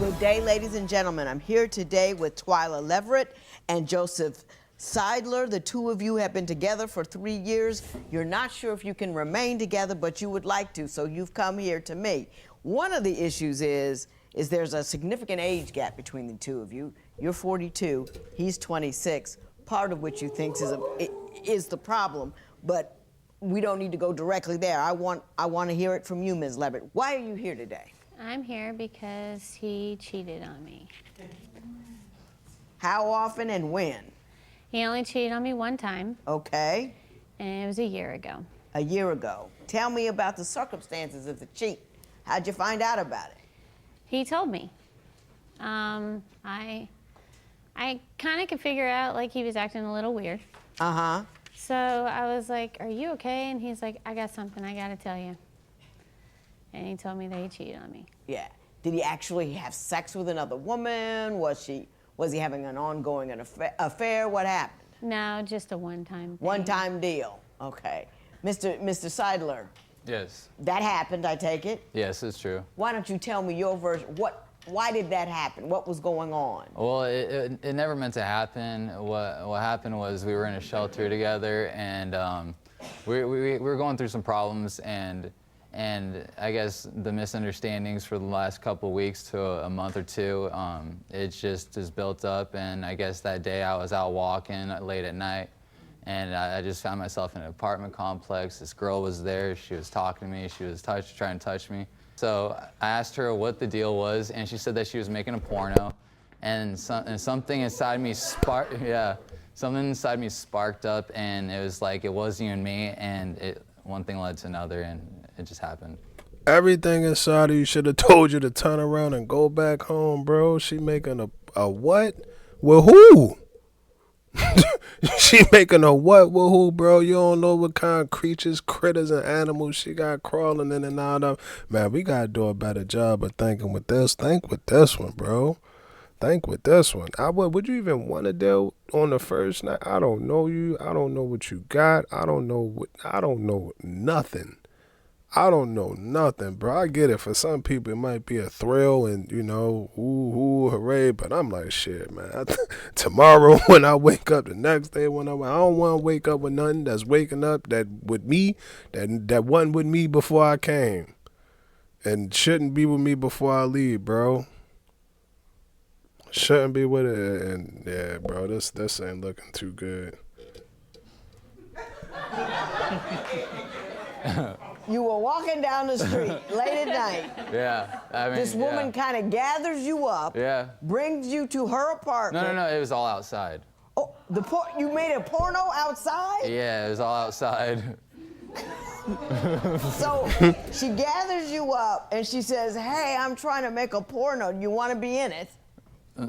Good day, ladies and gentlemen. I'm here today with Twyla Leverett and Joseph Seidler. The two of you have been together for 3 years. You're not sure if you can remain together, but you would like to, so you've come here to me. One of the issues is there's a significant age gap between the two of you. You're 42, he's 26, part of which you think is the problem, but we don't need to go directly there. I want to hear it from you, Ms. Leverett. Why are you here today? I'm here because he cheated on me. How often and when? He only cheated on me one time. Okay. And it was a year ago. A year ago. Tell me about the circumstances of the cheat. How'd you find out about it? He told me. I kind of could figure out like he was acting a little weird. Uh-huh. So I was like, are you okay? And he's like, I got something I gotta tell you. And he told me that he cheated on me. Yeah. Did he actually have sex with another woman? Was he having an ongoing affair? What happened? No, just a one-time thing. One-time deal. Okay. Mr. Seidler. Yes. That happened, I take it? Yes, it's true. Why don't you tell me your version? Why did that happen? What was going on? Well, it never meant to happen. What happened was we were in a shelter together, and we were going through some problems, and I guess the misunderstandings for the last couple of weeks to a month or two, it just is built up, and I guess that day I was out walking late at night, and I just found myself in an apartment complex. This girl was there. She was talking to me. She was trying to touch me. So I asked her what the deal was, and she said that she was making a porno, and something inside me sparked. Yeah, something inside me sparked up, and it was like it wasn't even me, and one thing led to another, and it just happened. Everything inside of you should have told you to turn around and go back home, bro. She making a what? With who? She making a what with who, bro? You don't know what kind of creatures, critters, and animals she got crawling in and out of. Man, we got to do a better job of thinking with this. Think with this one, bro. Think with this one. Would you even want to deal on the first night? I don't know you. I don't know what you got. I don't know nothing. I don't know nothing, bro. I get it. For some people, it might be a thrill and, ooh, hooray. But I'm like, shit, man. Tomorrow when I wake up, the next day when I don't want to wake up with nothing that's waking up that with me, that wasn't with me before I came. And shouldn't be with me before I leave, bro. Shouldn't be with it. And, yeah, bro, this ain't looking too good. You were walking down the street late at night. Yeah, I mean, this woman kind of gathers you up, brings you to her apartment. No, it was all outside. Oh, you made a porno outside? Yeah, it was all outside. So she gathers you up and she says, hey, I'm trying to make a porno. Do you want to be in it?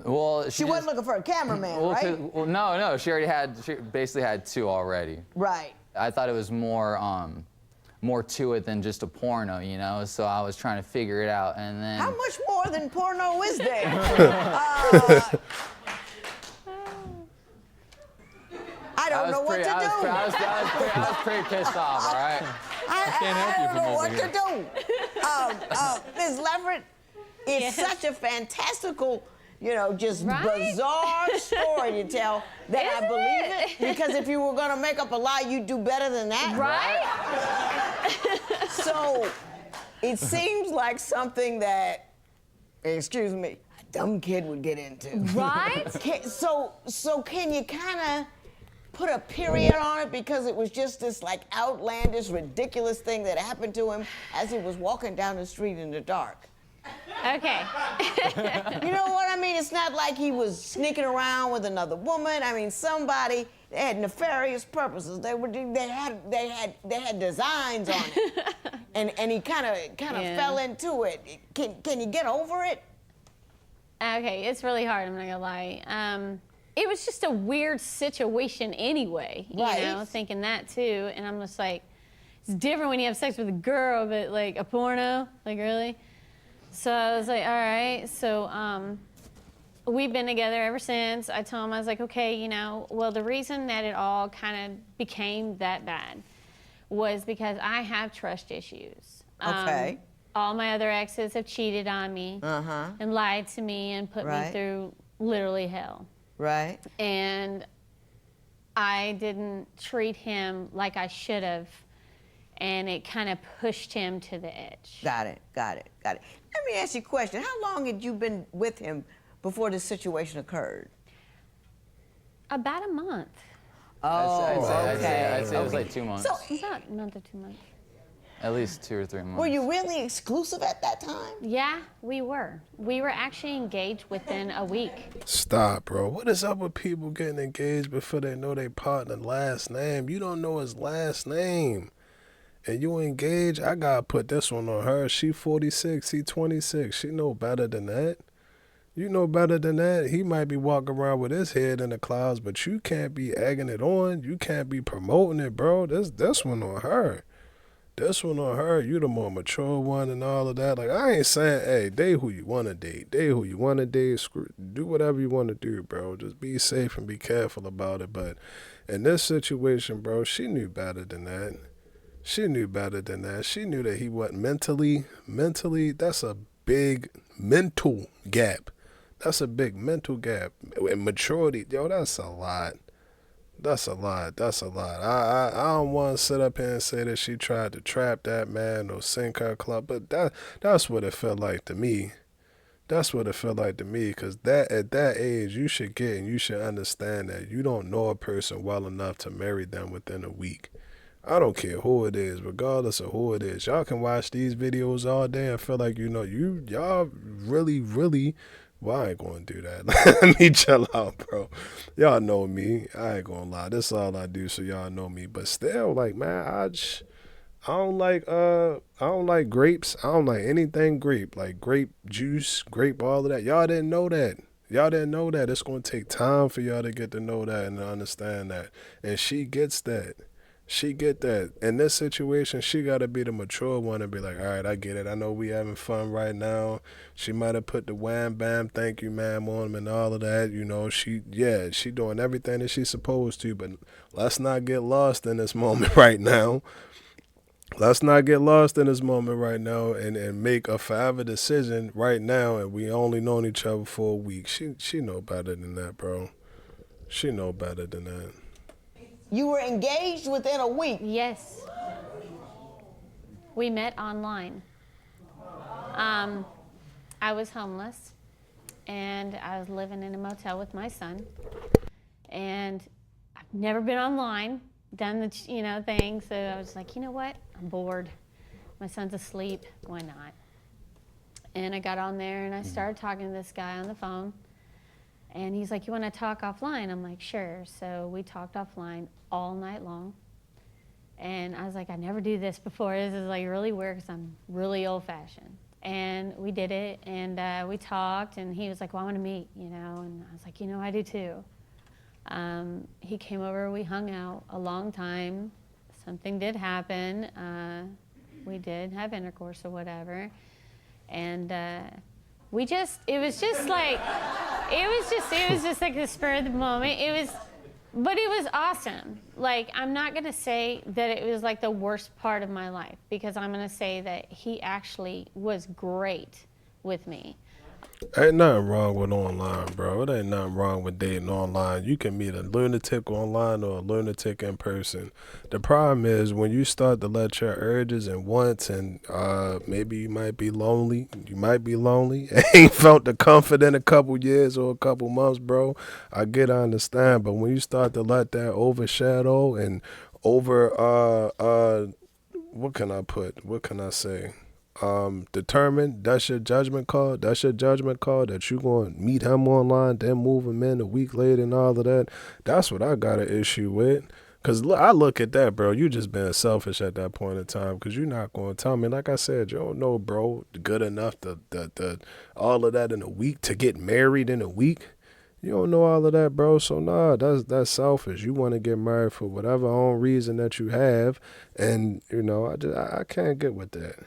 Well, she wasn't looking for a cameraman, right? Well, no, she basically had two already. Right. I thought it was more to it than just a porno, so I was trying to figure it out, and then... How much more than porno is there? I don't know what to do. I was pretty pissed off, all right? I don't know what to do. Ms. Leverett, it's such a fantastical, just bizarre story to tell that I believe it. Because if you were going to make up a lie, you'd do better than that. Right? So it seems like something that, excuse me, a dumb kid would get into. Right? So can you kind of put a period on it, because it was just this like outlandish, ridiculous thing that happened to him as he was walking down the street in the dark? Okay. You know what I mean? It's not like he was sneaking around with another woman. I mean, they had nefarious purposes. They had designs on it, and he kind of fell into it. Can you get over it? Okay, it's really hard. I'm not gonna lie. It was just a weird situation anyway. Thinking that too, and I'm just like, it's different when you have sex with a girl, but like a porno, like really. So I was like, all right. So we've been together ever since. I told him, I was like, okay, well, the reason that it all kind of became that bad was because I have trust issues. Okay. all my other exes have cheated on me and lied to me and put me through literally hell. Right. And I didn't treat him like I should have, and it kind of pushed him to the edge. Got it. Let me ask you a question. How long had you been with him before this situation occurred? About a month. I'd say it was like 2 months. So, about a month or 2 months. At least 2 or 3 months. Were you really exclusive at that time? Yeah, we were. We were actually engaged within a week. Stop, bro. What is up with people getting engaged before they know their partner last name? You don't know his last name. And you engaged? I gotta put this one on her. She 46, he 26. She know better than that. You know better than that. He might be walking around with his head in the clouds, but you can't be egging it on. You can't be promoting it, bro. This one on her. This one on her. You the more mature one and all of that. Like, I ain't saying, hey, date who you want to date. Date who you want to date. Do whatever you want to do, bro. Just be safe and be careful about it. But in this situation, bro, she knew better than that. She knew better than that. She knew that he wasn't mentally, that's a big mental gap. That's a big mental gap. And maturity, yo, that's a lot. I don't want to sit up here and say that she tried to trap that man or sink her club, but that's what it felt like to me. That's what it felt like to me, because at that age, you should get and you should understand that you don't know a person well enough to marry them within a week. I don't care who it is, regardless of who it is. Y'all can watch these videos all day and feel like, y'all really, well, I ain't going to do that. Let me chill out, bro. Y'all know me. I ain't going to lie. This is all I do, so y'all know me. But still, like, man, I don't like grapes. I don't like anything grape. Like grape juice, grape, all of that. Y'all didn't know that. It's going to take time for y'all to get to know that and to understand that. And she gets that. She get that. In this situation, she got to be the mature one and be like, all right, I get it. I know we having fun right now. She might have put the wham, bam, thank you, ma'am on him and all of that. She doing everything that she's supposed to, but let's not get lost in this moment right now. And make a forever decision right now, and we only known each other for a week. She know better than that, bro. She know better than that. You were engaged within a week? Yes. We met online. I was homeless, and I was living in a motel with my son. And I've never been online, done the thing. So I was like, you know what? I'm bored. My son's asleep. Why not? And I got on there and I started talking to this guy on the phone. And he's like, you want to talk offline? I'm like, sure. So we talked offline all night long. And I was like, I never do this before. This is like really weird because I'm really old fashioned. And we did it, and we talked, and he was like, well, I want to meet, and I was like, I do too. He came over, we hung out a long time. Something did happen. We did have intercourse or whatever. And it was just like the spur of the moment. But it was awesome. Like, I'm not gonna say that it was like the worst part of my life, because I'm gonna say that he actually was great with me. Ain't nothing wrong with online, bro. It ain't nothing wrong with dating online. You can meet a lunatic online or a lunatic in person. The problem is when you start to let your urges and wants, and maybe you might be lonely. Ain't felt the comfort in a couple years or a couple months, bro. I understand. But when you start to let that overshadow and what can I say? Determined, that's your judgment call that you gonna meet him online, then move him in a week later and all of that. That's what I got an issue with. Cause I look at that, bro, you just being selfish at that point in time, cause you're not gonna tell me, like I said, you don't know, bro, good enough to all of that in a week, to get married in a week. You don't know all of that, bro. So nah, that's selfish. You want to get married for whatever own reason that you have, and I can't get with that.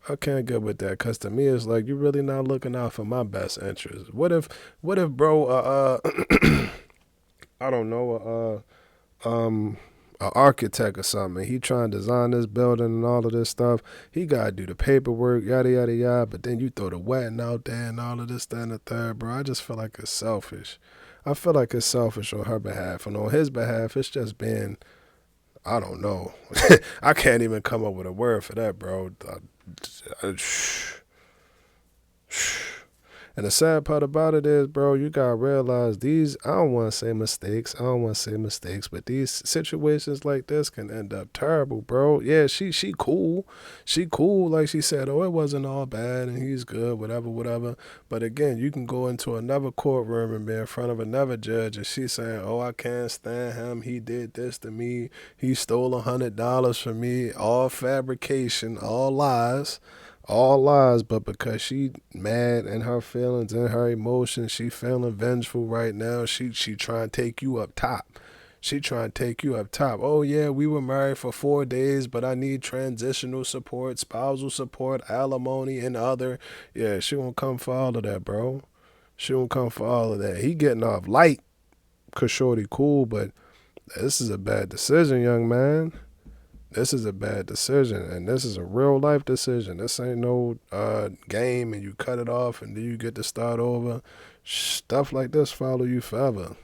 I can't get with that, because to me it's like, you're really not looking out for my best interest. What if bro, I don't know, an architect or something. He trying to design this building and all of this stuff. He got to do the paperwork, yada, yada, yada. But then you throw the wedding out there and all of this, that, and the third, bro. I just feel like it's selfish. I feel like it's selfish on her behalf. And on his behalf, it's just being, I don't know. I can't even come up with a word for that, bro. And the sad part about it is, bro, you gotta realize these, I don't want to say mistakes, but these situations like this can end up terrible, bro. Yeah, she cool. She cool, like she said, oh, it wasn't all bad and he's good, whatever. But again, you can go into another courtroom and be in front of another judge and she's saying, oh, I can't stand him. He did this to me. He stole $100 from me. All fabrication, all lies. All lies, but because she mad in her feelings and her emotions, she feeling vengeful right now. She trying to take you up top. She trying to take you up top. Oh yeah, we were married for 4 days, but I need transitional support, spousal support, alimony, and other. Yeah, she won't come for all of that, bro. She won't come for all of that. He getting off light, cause shorty cool, but this is a bad decision, young man. This is a bad decision, and this is a real life decision. This ain't no game and you cut it off and then you get to start over. Stuff like this follow you forever.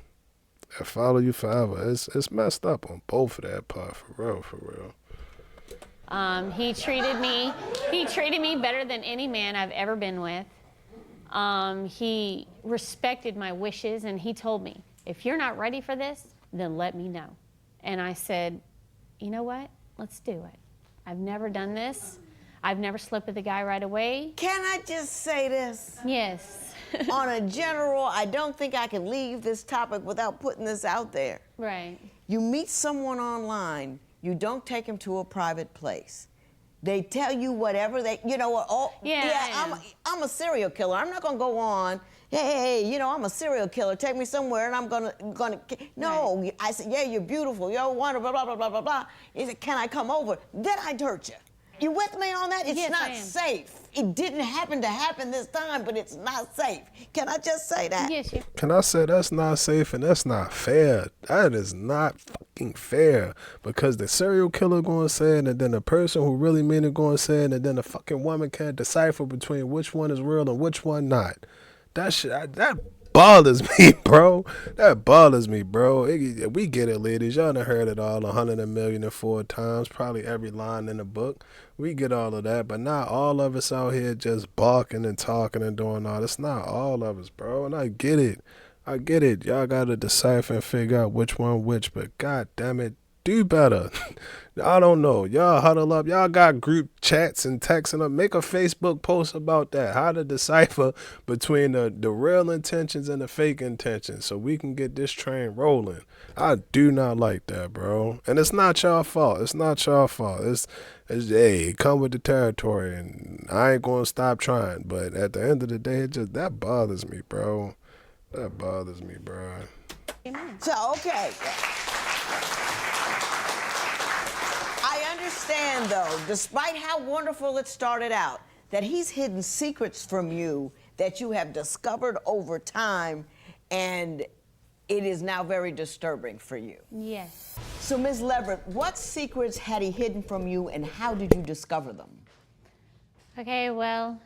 It follow you forever. It's messed up on both of that part, for real. He treated me better than any man I've ever been with. He respected my wishes, and he told me, if you're not ready for this, then let me know. And I said, you know what? Let's do it. I've never done this. I've never slept with a guy right away. Can I just say this? Yes. On a general, I don't think I can leave this topic without putting this out there. Right. You meet someone online, you don't take them to a private place. They tell you whatever they, I'm a serial killer. I'm not gonna go on, hey, I'm a serial killer. Take me somewhere and I'm gonna. No, right. I said, yeah, you're beautiful. You're wonderful. Blah blah blah blah blah. He said, can I come over? Then I'd hurt you. You with me on that? It's yes, not safe. It didn't happen to happen this time, but it's not safe. Can I just say that? Yes. Can I say that's not safe and that's not fair? That is not fucking fair, because the serial killer going to say it, and then the person who really mean it going to say it, and then the fucking woman can't decipher between which one is real and which one not. That bothers me, bro. That bothers me, bro. We get it, ladies. Y'all done heard it all 104 times, probably every line in the book. We get all of that, but not all of us out here just barking and talking and doing all this. Not all of us, bro. And I get it. Y'all got to decipher and figure out which one which, but god damn it, do better. I don't know. Y'all huddle up. Y'all got group chats and texting up. Make a Facebook post about that. How to decipher between the real intentions and the fake intentions, so we can get this train rolling. I do not like that, bro. And it's not y'all fault. It's hey, come with the territory, and I ain't gonna stop trying. But at the end of the day, that bothers me, bro. That bothers me, bro. So, okay. I understand, though, despite how wonderful it started out, that he's hidden secrets from you that you have discovered over time, and it is now very disturbing for you. Yes. So, Ms. Leverett, what secrets had he hidden from you, and how did you discover them? Okay, well,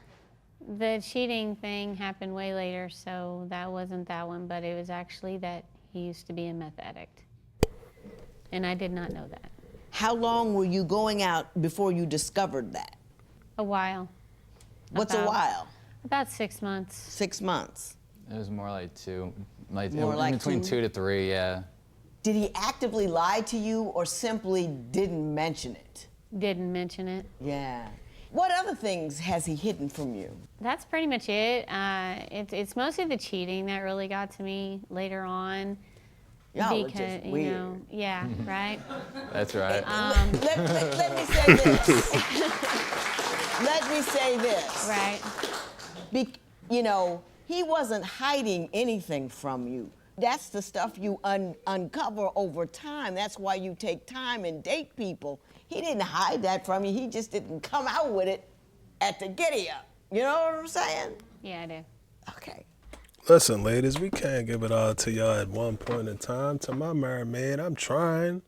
the cheating thing happened way later, so that wasn't that one, but it was actually that he used to be a meth addict. And I did not know that. How long were you going out before you discovered that? A while. What's a while? About 6 months. 6 months. It was more like 2, between 2 to 3, yeah. Did he actively lie to you or simply didn't mention it? Didn't mention it. Yeah. What other things has he hidden from you? That's pretty much it. It's mostly the cheating that really got to me later on. Y'all are just weird. Yeah, right? That's right. Let me say this. Let me say this. Right. He wasn't hiding anything from you. That's the stuff you uncover over time. That's why you take time and date people. He didn't hide that from you. He just didn't come out with it at the giddy up. You know what I'm saying? Yeah, I do. Okay. Listen, ladies, we can't give it all to y'all at one point in time. To my married man, I'm trying.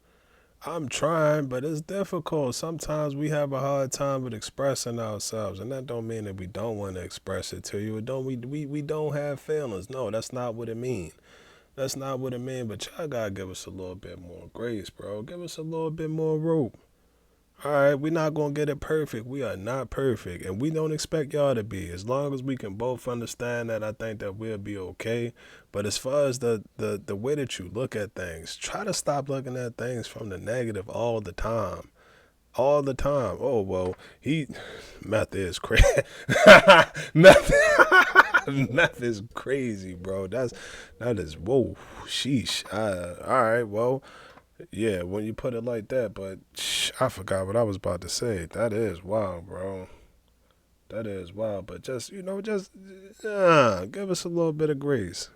I'm trying, but it's difficult. Sometimes we have a hard time with expressing ourselves, and that don't mean that we don't want to express it to you. It don't we don't have feelings. No, that's not what it mean. That's not what it mean. But y'all gotta give us a little bit more grace, bro. Give us a little bit more rope. All right, we're not going to get it perfect. We are not perfect, and we don't expect y'all to be. As long as we can both understand that, I think that we'll be okay. But as far as the way that you look at things, try to stop looking at things from the negative all the time. All the time. Oh, well, meth is crazy. meth, meth is crazy, bro. That is, whoa, sheesh. All right, well. Yeah, when you put it like that, but I forgot what I was about to say. That is wild, bro. That is wild, but just give us a little bit of grace.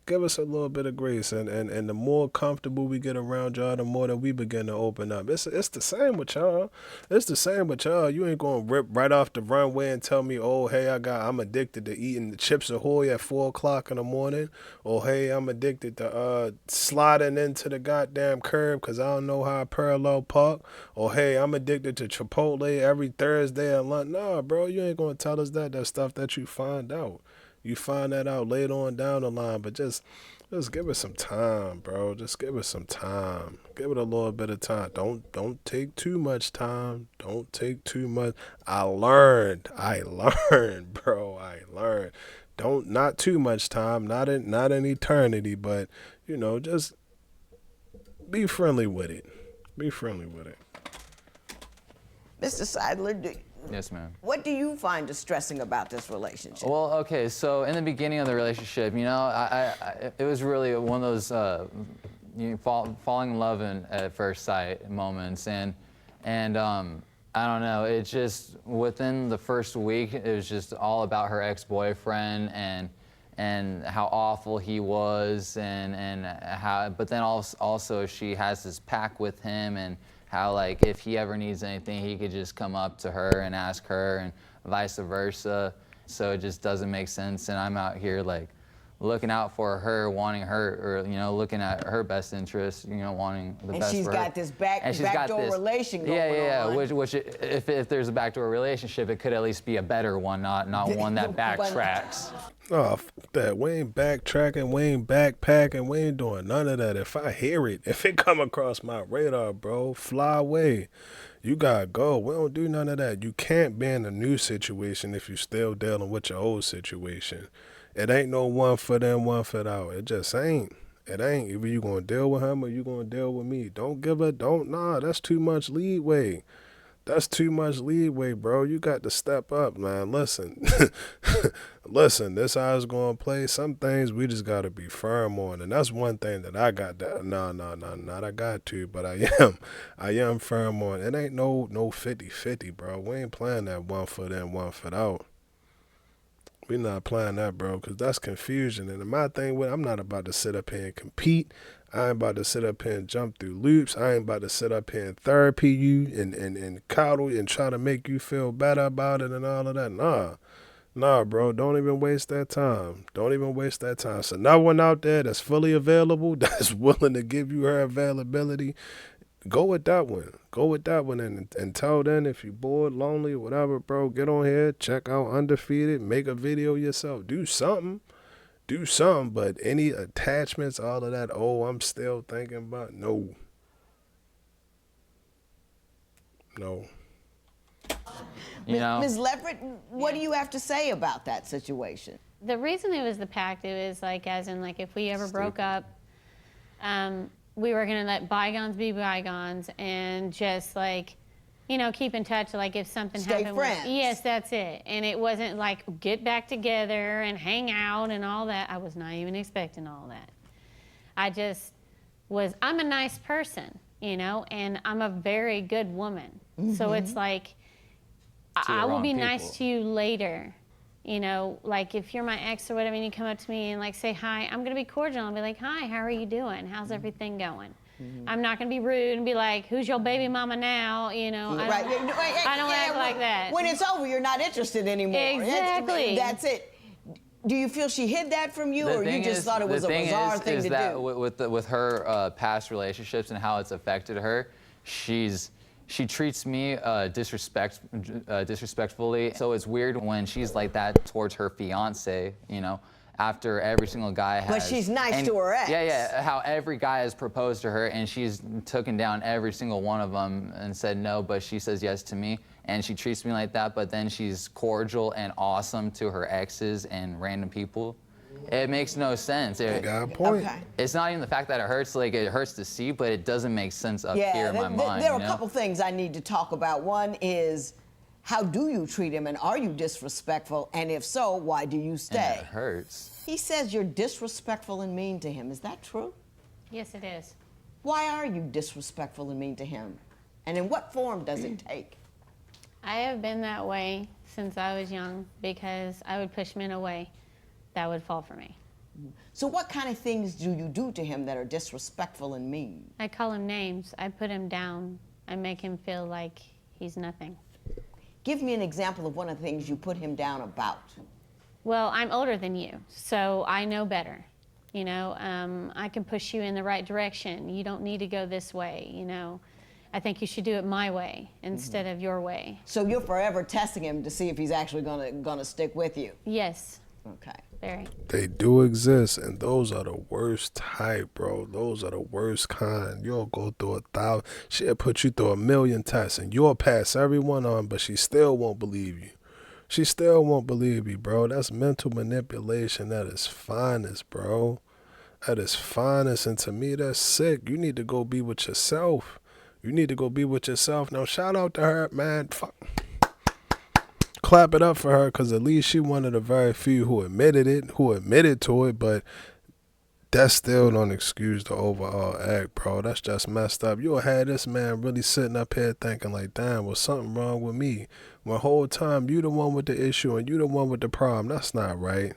Give us a little bit of grace, and the more comfortable we get around y'all, the more that we begin to open up. It's the same with y'all. It's the same with y'all. You ain't gonna rip right off the runway and tell me, oh, hey, I'm addicted to eating the Chips Ahoy at 4 o'clock in the morning. Or, hey, I'm addicted to sliding into the goddamn curb because I don't know how I parallel park. Or, hey, I'm addicted to Chipotle every Thursday at lunch. Nah, bro, you ain't gonna tell us that. That's stuff that you find out. You find that out later on down the line, but just give it some time, bro. Just give it some time. Give it a little bit of time. Don't take too much time. Don't take too much. I learned, bro. I learned. Not too much time. Not an eternity, but just be friendly with it. Be friendly with it. Mr. Seidler, Yes, ma'am. what do you find distressing about this relationship? Well, okay, so in the beginning of the relationship, it was really one of those falling in love at first sight moments, and I don't know, it just within the first week, it was just all about her ex-boyfriend and how awful he was, and how, but then also she has this pact with him, and how, like, if he ever needs anything, he could just come up to her and ask her, and vice versa. So it just doesn't make sense, and I'm out here, like, looking out for her, wanting her, or, looking at her best interest, wanting the best for her. And she's got this backdoor relation going on. Yeah, which if there's a backdoor relationship, it could at least be a better one, not one that backtracks. Oh, f that. We ain't backtracking, we ain't backpacking, we ain't doing none of that. If I hear it, if it come across my radar, bro, fly away. You gotta go. We don't do none of that. You can't be in a new situation if you still dealing with your old situation. It ain't no one foot in, one foot out. It just ain't. It ain't. Either you gonna deal with him or you gonna deal with me. That's too much leeway. That's too much leeway, bro. You got to step up, man. Listen, listen, this how it's going to play. Some things we just got to be firm on. And that's one thing that I got to, not I got to, but I am firm on. It ain't no 50-50, bro. We ain't playing that 1 foot in, 1 foot out. We not playing that, bro, because that's confusion. And my thing I'm not about to sit up here and compete. I ain't about to sit up here and jump through loops. I ain't about to sit up here and therapy you and coddle and try to make you feel better about it and all of that. Nah, bro, don't even waste that time. Don't even waste that time. So no one out there that's fully available, that's willing to give you her availability, go with that one. Go with that one. And until then, if you're bored, lonely, whatever, bro, get on here, check out Undefeated, make a video yourself. Do something, but any attachments, all of that, I'm still thinking about, no. Ms. Leverett, what do you have to say about that situation? The reason it was the pact, it was like, as in, like, if we ever broke up, we were gonna let bygones be bygones and just, like, keep in touch. Like, if something happened. Stay friends. Yes, that's it. And it wasn't like get back together and hang out and all that. I was not even expecting all that. I'm a nice person, and I'm a very good woman. Mm-hmm. So it's like, I will be nice to you later. Like, if you're my ex or whatever and you come up to me and, like, say hi, I'm going to be cordial. I'll be like, hi, how are you doing? How's everything going? Mm-hmm. I'm not going to be rude and be like, who's your baby mama now? I don't act like that. When it's over, you're not interested anymore. Exactly. That's it. Do you feel she hid that from you, or you just thought it was a bizarre thing to do? With her past relationships and how it's affected her, she treats me disrespectfully. So it's weird when she's like that towards her fiance, you know, after every single guy has. But she's nice to her ex. Yeah, how every guy has proposed to her and she's taken down every single one of them and said no, but she says yes to me. And she treats me like that, but then she's cordial and awesome to her exes and random people. It makes no sense. You got a point. Okay. It's not even the fact that it hurts, like it hurts to see, but it doesn't make sense up here in my mind. There are a couple things I need to talk about. One is, how do you treat him, and are you disrespectful? And if so, why do you stay? And it hurts. He says you're disrespectful and mean to him. Is that true? Yes, it is. Why are you disrespectful and mean to him? And in what form does it take? I have been that way since I was young because I would push men away that would fall for me. So what kind of things do you do to him that are disrespectful and mean? I call him names. I put him down. I make him feel like he's nothing. Give me an example of one of the things you put him down about. Well, I'm older than you, so I know better. You know, I can push you in the right direction. You don't need to go this way, you know. I think you should do it my way instead of your way. So you're forever testing him to see if he's actually gonna stick with you. Yes. Okay. Very. They do exist, and those are the worst type, bro. Those are the worst kind. You'll go through 1,000. She'll put you through 1,000,000 tests, and you'll pass every one on, but she still won't believe you. She still won't believe you, bro. That's mental manipulation at its finest, bro. At its finest, and to me, that's sick. You need to go be with yourself. You need to go be with yourself. Now, shout out to her, man. Fuck. Clap it up for her, because at least she one of the very few who admitted to it, but that still don't excuse the overall act, bro. That's just messed up. You'll have this man really sitting up here thinking like, damn, was something wrong with me? When the whole time you the one with the issue and you the one with the problem. That's not right.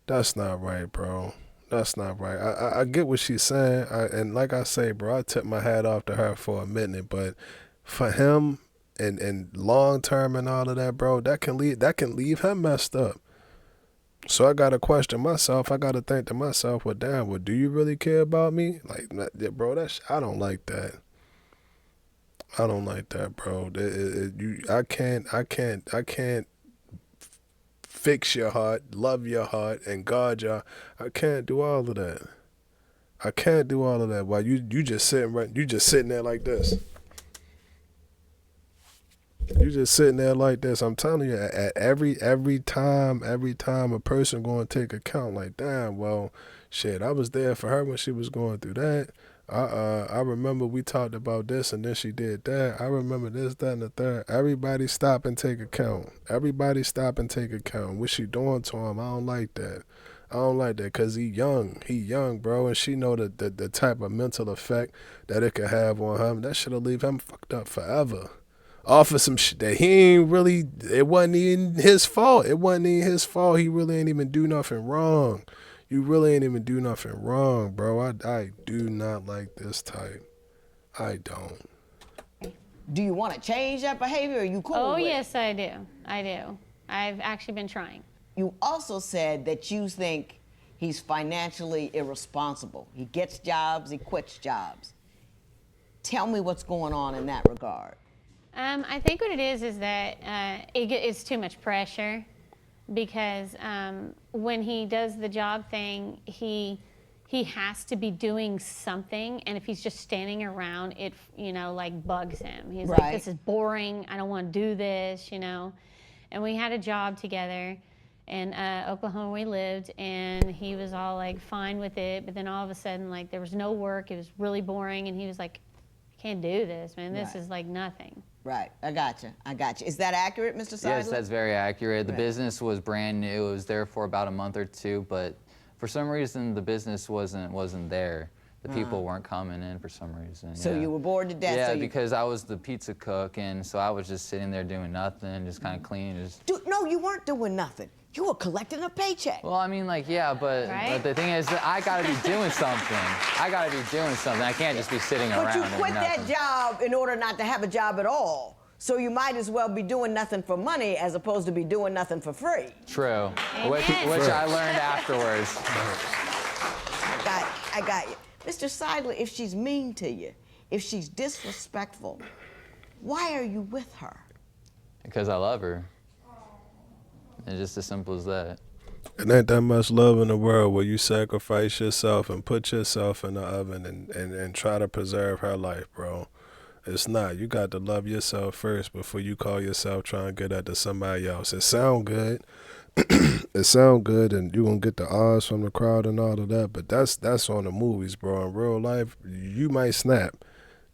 That's not right, bro. That's not right. I get what she's saying, and like I say, bro, I tip my hat off to her for admitting it, but for him, and long term and all of that, bro, that can leave him messed up. So I gotta question myself. I gotta think to myself, well, damn, well, do you really care about me? Like, bro, I don't like that. I don't like that, bro. I can't fix your heart, love your heart, and guard your. I can't do all of that. I can't do all of that. While you just sitting there like this. You just sitting there like this. I'm telling you, at every time a person going to take account, like, damn, well, shit, I was there for her when she was going through that. I remember we talked about this and then she did that. I remember this, that, and the third. Everybody stop and take account. Everybody stop and take account. What she doing to him? I don't like that. I don't like that because he young, bro, and she know the type of mental effect that it could have on him. That should have leave him fucked up forever. Off of some shit that he ain't really, it wasn't even his fault. It wasn't even his fault. He really ain't even do nothing wrong. You really ain't even do nothing wrong, bro. I do not like this type. I don't. Do you want to change that behavior, or are you cool with it? Yes, I do. I do. I've actually been trying. You also said that you think he's financially irresponsible. He gets jobs, he quits jobs. Tell me what's going on in that regard. I think what it is that it's too much pressure because when he does the job thing, he has to be doing something, and if he's just standing around, it like bugs him. He's like, this is boring. I don't want to do this, And we had a job together in Oklahoma we lived, and he was all like fine with it, but then all of a sudden, like, there was no work. It was really boring, and he was like, I can't do this, man. This is like nothing. Right, I got you. Is that accurate, Mr. Seidler? Yes, that's very accurate. The business was brand new. It was there for about a month or two, but for some reason the business wasn't there. The people weren't coming in for some reason. So you were bored to death. Yeah, because I was the pizza cook, and so I was just sitting there doing nothing, just kind of cleaning. No, you weren't doing nothing. You were collecting a paycheck. Well, I mean, like, yeah, but the thing is that I gotta be doing something. I can't just be sitting around. But you quit that job in order not to have a job at all. So you might as well be doing nothing for money as opposed to be doing nothing for free. True, which I learned afterwards. I got you. Mr. Seidler, if she's mean to you, if she's disrespectful, why are you with her? Because I love her. It's just as simple as that. It ain't that much love in the world where you sacrifice yourself and put yourself in the oven and try to preserve her life, bro. It's not. You got to love yourself first before you call yourself trying to get at somebody else. It sound good. It sound good, and you gonna get the odds from the crowd and all of that. But that's on the movies, bro. In real life, you might snap.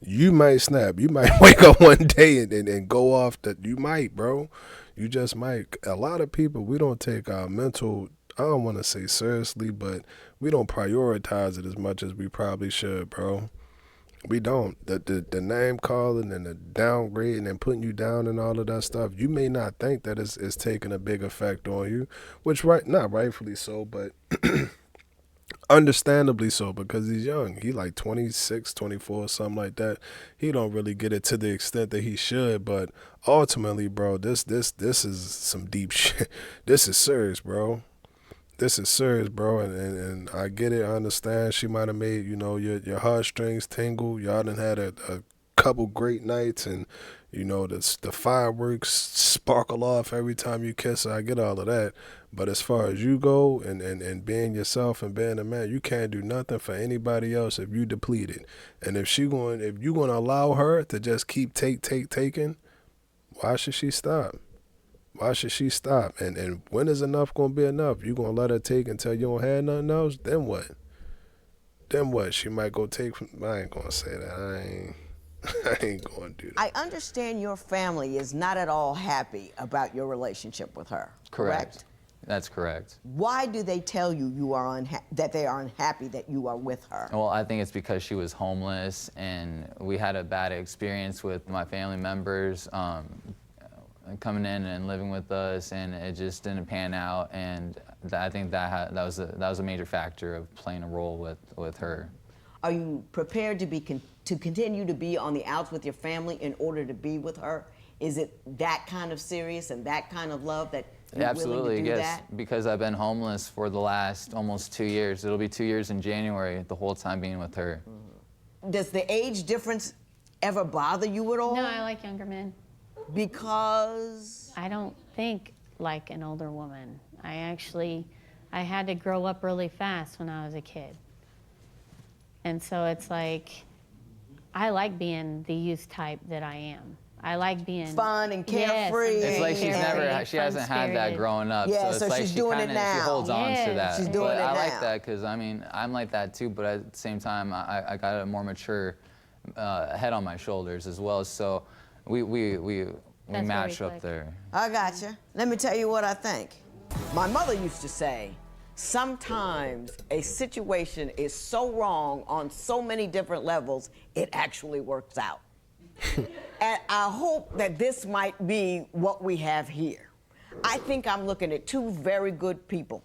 You might snap. You might wake up one day and go off. That you might, bro. You just might. A lot of people, we don't take our mental, I don't want to say seriously, but we don't prioritize it as much as we probably should, bro. We don't. The name calling and the downgrading and putting you down and all of that stuff, you may not think that it's taking a big effect on you, which not rightfully so, but understandably so, because he's young. He like 26, 24, something like that. He don't really get it to the extent that he should, but ultimately, bro, this is some deep shit. This is serious, bro. This is serious, bro, and I get it. I understand she might have made, your heartstrings tingle. Y'all done had a couple great nights, and, the fireworks sparkle off every time you kiss her. I get all of that. But as far as you go and being yourself and being a man, you can't do nothing for anybody else if you depleted. And if you going to allow her to just keep taking, why should she stop? Why should she stop? And when is enough going to be enough? You going to let her take until you don't have nothing else? Then what? Then what? She might go take from... I ain't going to say that. I ain't going to do that. I understand your family is not at all happy about your relationship with her. Correct? That's correct. Why do they tell you that they are unhappy that you are with her? Well, I think it's because she was homeless, and we had a bad experience with my family members coming in and living with us, and it just didn't pan out. And I think that was a major factor of playing a role with her. Are you prepared to continue to be on the outs with your family in order to be with her? Is it that kind of serious and that kind of love that you're Absolutely, willing to do yes. that? Because I've been homeless for the last almost 2 years. It'll be 2 years in January, the whole time being with her. Does the age difference ever bother you at all? No, I like younger men. Because? I don't think like an older woman. I had to grow up really fast when I was a kid. And so it's like, I like being the youth type that I am. I like being fun and carefree. It's like she hasn't had that growing up. Yeah, so it's like she's doing it now. She holds on to that. She's doing but it I now. like that because, I'm like that too, but at the same time, I got a more mature head on my shoulders as well. So we match up there. I gotcha. Let me tell you what I think. My mother used to say, sometimes a situation is so wrong on so many different levels, it actually works out. And I hope that this might be what we have here. I think I'm looking at two very good people.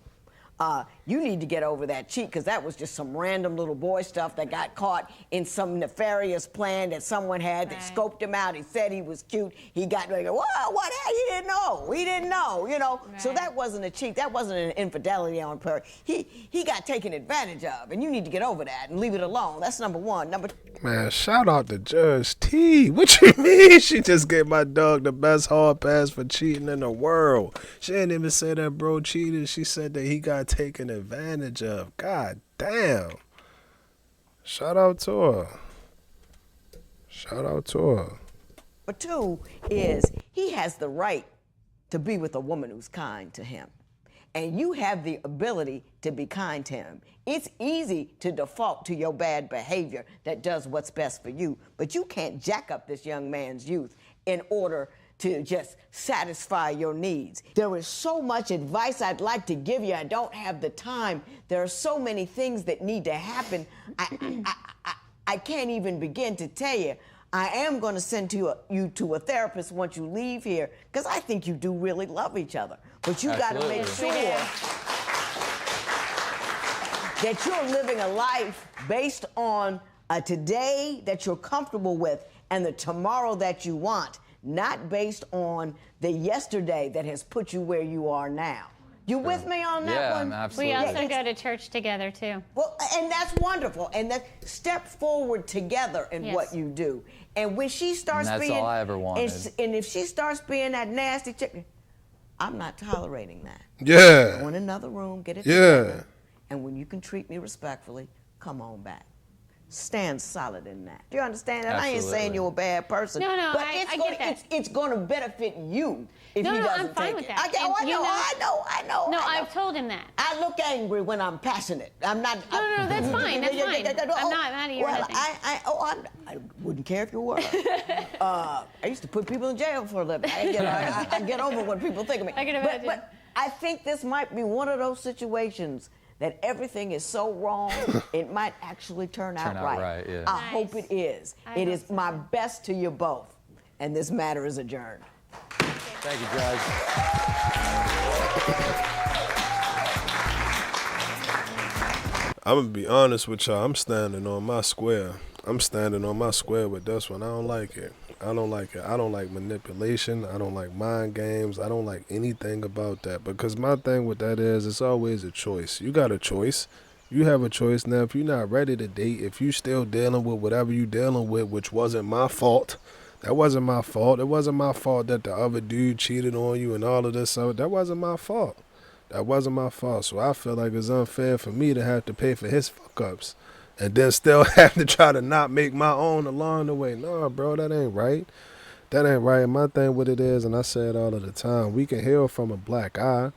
You need to get over that cheat, because that was just some random little boy stuff that got caught in some nefarious plan that someone had that scoped him out. He said he was cute. He got like, what? He didn't know. He didn't know, Right. So that wasn't a cheat. That wasn't an infidelity on her. He got taken advantage of, and you need to get over that and leave it alone. That's number one. Number two. Man, shout out to Judge T. What you mean? She just gave my dog the best hard pass for cheating in the world. She didn't even say that bro cheated. She said that he got taken advantage of. God damn. Shout out to her. Shout out to her. Number two is he has the right to be with a woman who's kind to him. And you have the ability to be kind to him. It's easy to default to your bad behavior that does what's best for you, but you can't jack up this young man's youth in order to just satisfy your needs. There is so much advice I'd like to give you. I don't have the time. There are so many things that need to happen. I can't even begin to tell you. I am going to send you to a therapist once you leave here, because I think you do really love each other. But you got to make sure that you're living a life based on a today that you're comfortable with and the tomorrow that you want, not based on the yesterday that has put you where you are now. You with me on that one? Absolutely. We also go to church together too. Well, and that's wonderful. And that step forward together in what you do. And when she starts And that's all I ever wanted. And if she starts being that nasty chick, I'm not tolerating that. Yeah. Go in another room, get it Yeah. together. And when you can treat me respectfully, come on back. Stand solid in that. Do you understand that? Absolutely. I ain't saying you're a bad person. No, but I gonna, get that. It's going to benefit you if No, he no, doesn't I'm fine take with it. that. I And you know- know. No, I've told him that. I look angry when I'm passionate. I'm not. No, that's fine. That's fine. I'm not mad at you or Well, nothing. I wouldn't care if you were. I used to put people in jail for a living. I get over what people think of me. I can imagine. But I think this might be one of those situations that everything is so wrong, it might actually turn out right. Yeah. I hope it is. It is my best to you both. And this matter is adjourned. Thank you, Judge. I'm gonna be honest with y'all. I'm standing on my square. I'm standing on my square with this one. I don't like it. I don't like it. I don't like manipulation. I don't like mind games. I don't like anything about that. Because my thing with that is it's always a choice. You got a choice. You have a choice. Now, if you're not ready to date, if you still dealing with whatever you dealing with, which wasn't my fault. That wasn't my fault. It wasn't my fault that the other dude cheated on you and all of this. So that wasn't my fault. That wasn't my fault. So I feel like it's unfair for me to have to pay for his fuck-ups and then still have to try to not make my own along the way. No, bro, that ain't right. That ain't right. My thing with it is, and I say it all of the time, we can heal from a black eye.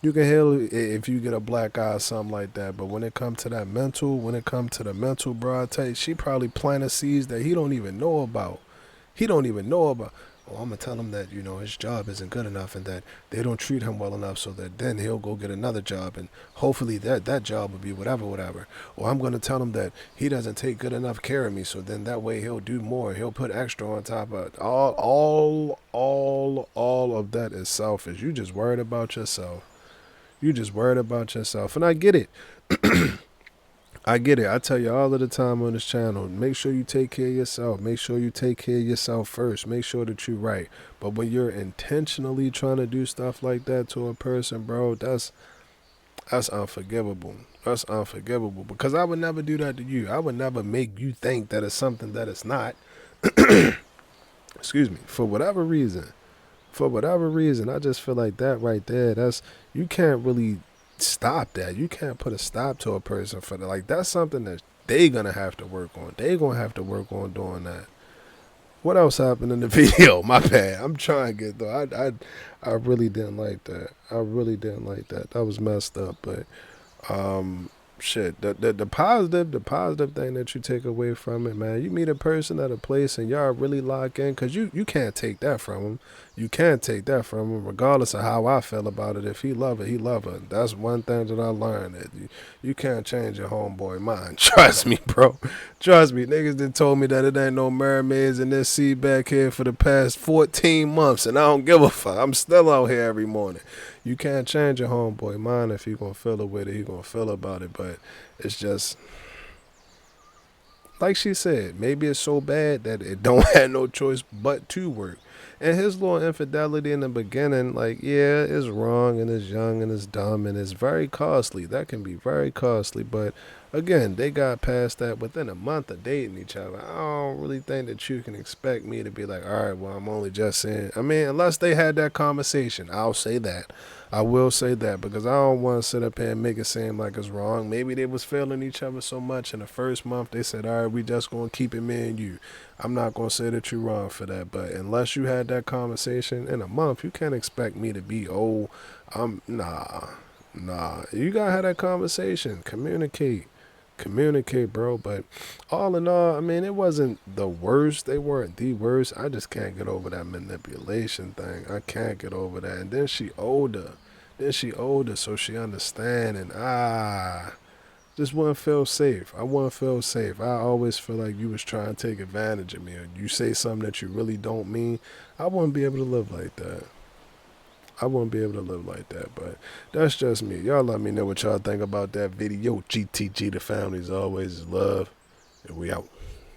You can heal if you get a black eye or something like that. But when it comes to that mental, bro, I tell you, she probably planted seeds that he don't even know about. He don't even know about. Oh, I'm going to tell him that, his job isn't good enough and that they don't treat him well enough so that then he'll go get another job and hopefully that job will be whatever. Or I'm going to tell him that he doesn't take good enough care of me so then that way he'll do more. He'll put extra on top of it. All of that is selfish. You just worried about yourself. And I get it. I get it. I tell you all of the time on this channel, make sure you take care of yourself. Make sure you take care of yourself first. Make sure that you're right. But when you're intentionally trying to do stuff like that to a person, bro, that's unforgivable. That's unforgivable because I would never do that to you. I would never make you think that it's something that it's not. Excuse me. For whatever reason, I just feel like that right there, you can't really stop that. You can't put a stop to a person for that. Like, that's something that they gonna have to work on. They gonna have to work on doing that. What else happened in the video? My bad. I'm trying to get though. I really didn't like that. That was messed up. But shit. The positive thing that you take away from it, man. You meet a person at a place and y'all really lock in, cause you can't take that from him. You can't take that from him, regardless of how I feel about it. If he love her, he love her. That's one thing that I learned. That you can't change your homeboy mind. Trust me, bro. Trust me. Niggas done told me that it ain't no mermaids in this sea back here for the past 14 months, and I don't give a fuck. I'm still out here every morning. You can't change your homeboy mind. If he gonna feel the way that he gonna feel about it. But it's just, like she said, maybe it's so bad that it don't have no choice but to work. And his little infidelity in the beginning, like, yeah, it's wrong and it's young and it's dumb and it's very costly. That can be very costly. But again, they got past that within a month of dating each other. I don't really think that you can expect me to be like, all right, well, I'm only just saying. I mean, unless they had that conversation, I'll say that. I will say that because I don't want to sit up here and make it seem like it's wrong. Maybe they was feeling each other so much in the first month, they said, all right, we just going to keep it me and you. I'm not going to say that you're wrong for that. But unless you had that conversation in a month, you can't expect me to be, nah. You got to have that conversation. Communicate, bro. But all in all, I mean, it wasn't the worst. They weren't the worst. I just can't get over that manipulation thing. I can't get over that. And then she older. So she understand. And just wouldn't feel safe. I wouldn't feel safe. I always feel like you was trying to take advantage of me. Or you say something that you really don't mean. I wouldn't be able to live like that. But that's just me. Y'all let me know what y'all think about that video. GTG, the family's always love. And we out.